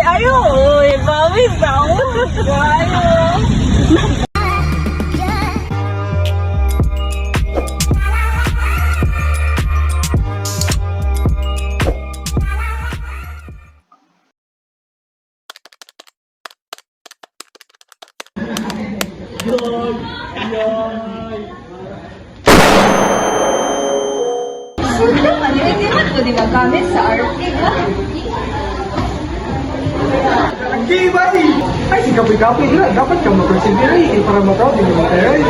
Ayaw, pawis ako. Ayaw. Hindi man po di magamit sa RP, ha? Okay, buddy! Ay, si Kapoy-Kapoy na. Dapat ka mag-persevere para ma-proud din yung material.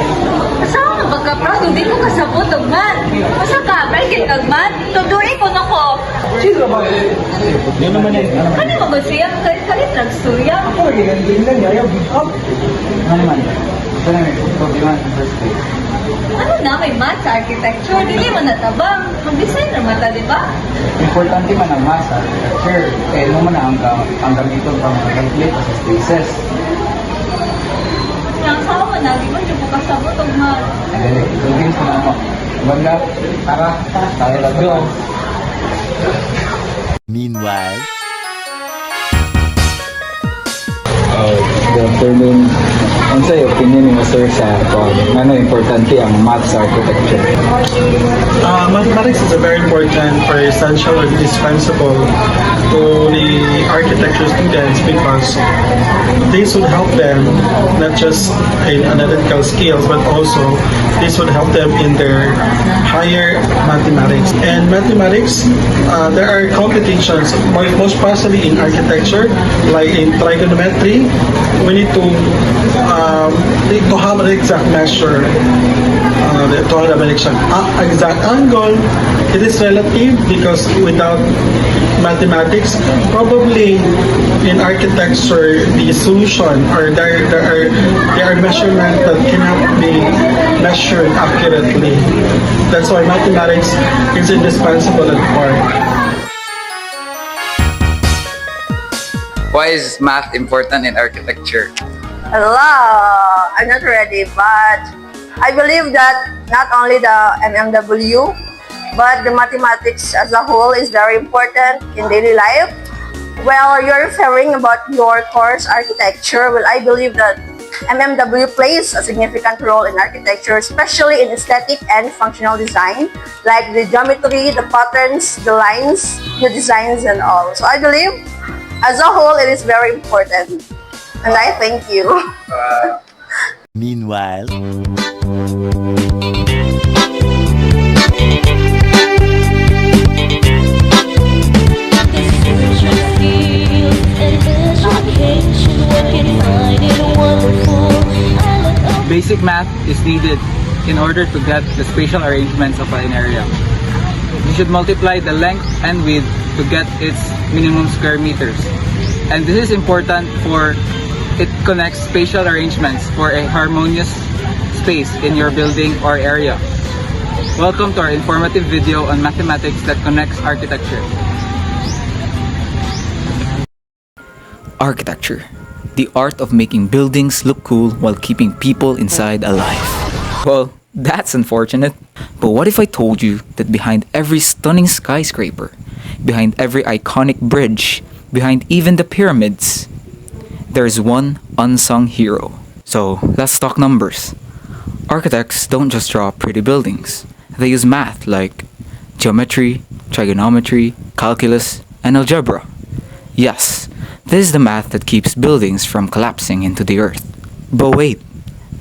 Kasama magka-proud, hindi ko kasabot og man. Masa ka, break kag man? Tuduin ko na ko. Sino ba? Yan naman yan. Ano mo ba siya? Kalit nagstorya? Ako lagi ganyan lang. Ayaw, give up. Ano naman? Ito na may problema in the first place. Ano na, may math sa architecture? Dili man natabang. Mag-design naman ta, di ba? Importante man ang math sa architecture. Eh, ano man ang gamiton pa mga calculate sa spaces. Yang sama na, di ba? Di ko kasabot og man. Dali, lugin ko na ako. Banda, tara, tayo lang go. Meanwhile, Good afternoon. Ano sa'yo, opinion mo sir sa ano importante ang math sa architecture? Mathematics is a very important or essential or indispensable to the architecture students because this would help them not just in analytical skills but also this would help them in their higher mathematics. And mathematics, there are competitions, most possibly in architecture, like in trigonometry. We need to have an exact measure, to have an exact angle. It is relative because without mathematics, probably in architecture, the solution or there are measurements that cannot be measured accurately. That's why mathematics is indispensable at part. Why is math important in architecture? Hello, I'm not ready, but I believe that not only the MMW, but the mathematics as a whole is very important in daily life. Well, you're referring about your course architecture. Well, I believe that MMW plays a significant role in architecture, especially in aesthetic and functional design, like the geometry, the patterns, the lines, the designs, and all. So I believe, as a whole, it is very important. And I thank you. meanwhile, Basic math is needed in order to get the spatial arrangements of an area. You should multiply the length and width to get its minimum square meters. And this is important for it connects spatial arrangements for a harmonious space in your building or area. Welcome to our informative video on mathematics that connects architecture. Architecture, the art of making buildings look cool while keeping people inside alive. Well, that's unfortunate. But what if I told you that behind every stunning skyscraper, behind every iconic bridge, behind even the pyramids, there's one unsung hero. So let's talk numbers. Architects don't just draw pretty buildings. They use math like geometry, trigonometry, calculus, and algebra. Yes, this is the math that keeps buildings from collapsing into the earth. But wait,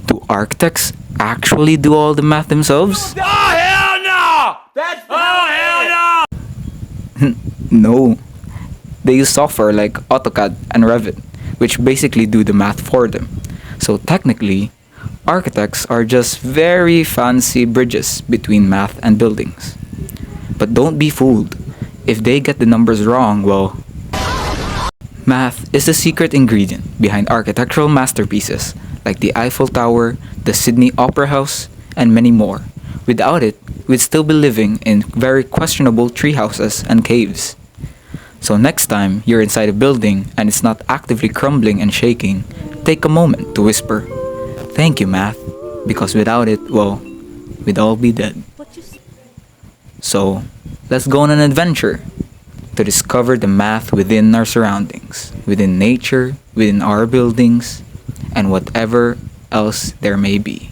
do architects actually do all the math themselves? oh hell no! That's hell no! No. They use software like AutoCAD and Revit, which basically do the math for them. So technically, architects are just very fancy bridges between math and buildings. But don't be fooled. If they get the numbers wrong, well, math is the secret ingredient behind architectural masterpieces like the Eiffel Tower, the Sydney Opera House, and many more. Without it, we'd still be living in very questionable tree houses and caves. So next time you're inside a building and it's not actively crumbling and shaking, take a moment to whisper, "Thank you, math," because without it, well, we'd all be dead. So, let's go on an adventure. to discover the math within our surroundings, within nature, within our buildings, and whatever else there may be.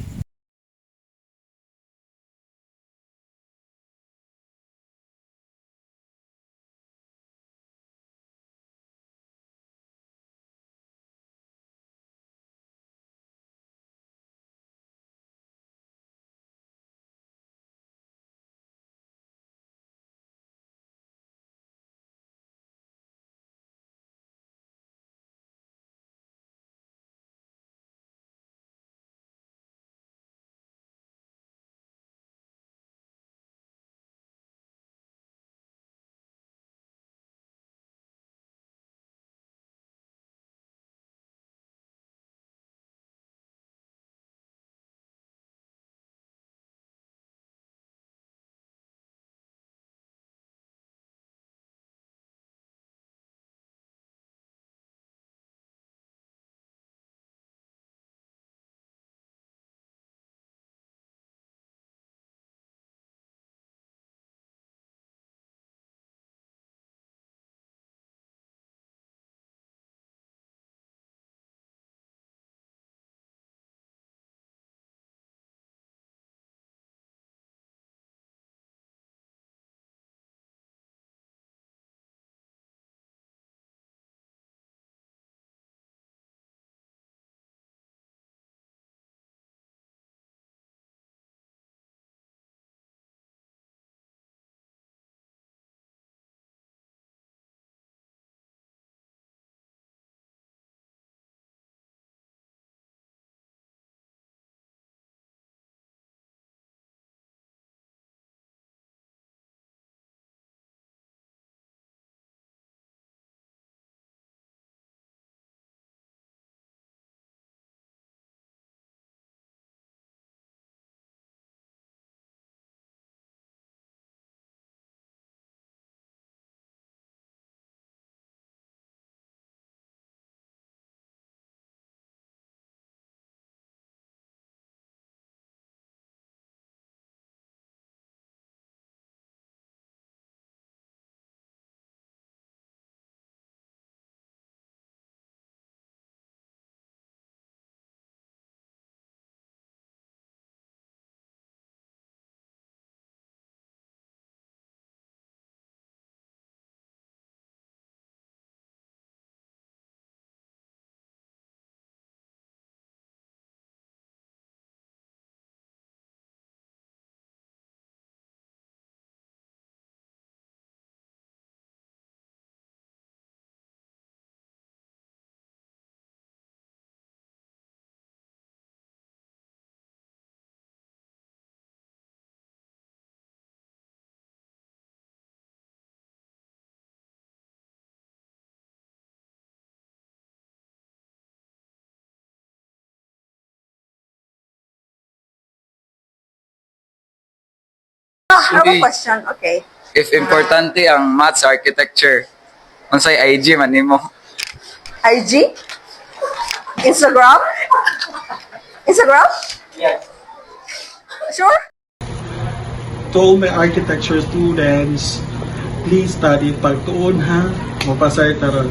I have a question. Okay. If importante ang maths architecture, unsay IG man nimo? IG? Instagram? Instagram? Sure? To all my architecture students, please study pagtuon ha. Mapasay taron.